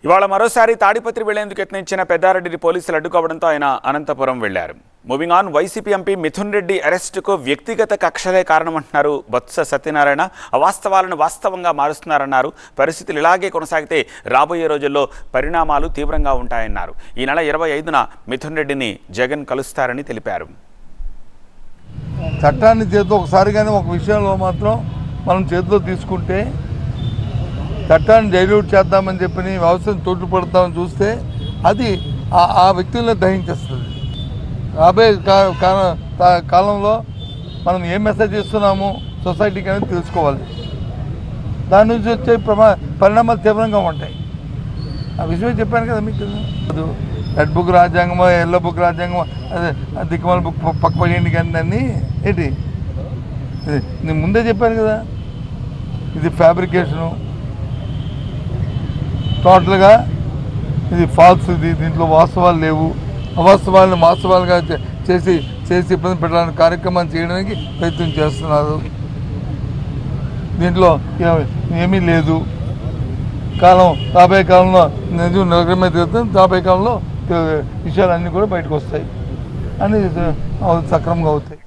ఇవాళ మరోసారి తాడిపత్రి వెళ్లేందుకు యత్నించిన పెద్దారెడ్డిని పోలీసులు అడ్డుకోవడంతో ఆయన అనంతపురం వెళ్లారు. Moving on, YCP MP Mithun Reddy అరెస్టుకు వ్యక్తిగత కక్షలే కారణమంటున్నారు బొత్స సత్యనారాయణ. అవాస్తవాలను వాస్తవంగా మారుస్తున్నారన్నారు. పరిస్థితులు ఇలాగే కొనసాగితే రాబోయే రోజుల్లో పరిణామాలు తీవ్రంగా ఉంటాయన్నారు. ఈ నెల 25న మిథున్ రెడ్డిని జగన్ కలుస్తారని తెలిపారు. చట్టాన్ని చేతిలో ఒకసారిగానే ఒక విషయంలో మాత్రం మనం చేతిలో తీసుకుంటే చట్టాన్ని డైల్యూట్ చేద్దామని చెప్పి వ్యవస్థను తోడ్పడతామని చూస్తే అది ఆ వ్యక్తులను దహించేస్తుంది. రాబోయే కాలంలో మనం ఏం మెసేజ్ ఇస్తున్నాము సొసైటీకి అనేది తెలుసుకోవాలి. దాని నుంచి వచ్చే పరిణామాలు తీవ్రంగా ఉంటాయి. ఆ విషయం చెప్పాను కదా మీకు. రెడ్ బుక్ రాజ్యాంగమో ఎల్లో బుక్ రాజ్యాంగమో అదే దిక్కుమాల బుక్ పక్కపడి కానీ ఏంటి నేను ముందే చెప్పాను కదా, ఇది ఫ్యాబ్రికేషను, టోటల్గా ఇది ఫాల్స్, ఇది దీంట్లో వాస్తవాలు లేవు, అవాస్తవాలను వాస్తవాలుగా చేసి ఇబ్బంది పెట్టడానికి కార్యక్రమాన్ని చేయడానికి ప్రయత్నం చేస్తున్నారు. దీంట్లో ఏమీ లేదు. రాబోయే కాలంలో నిజం నిలకడమే తిరుగుతుంది. రాబోయే కాలంలో విషయాలన్నీ కూడా బయటకు వస్తాయి అని సక్రమంగా అవుతాయి.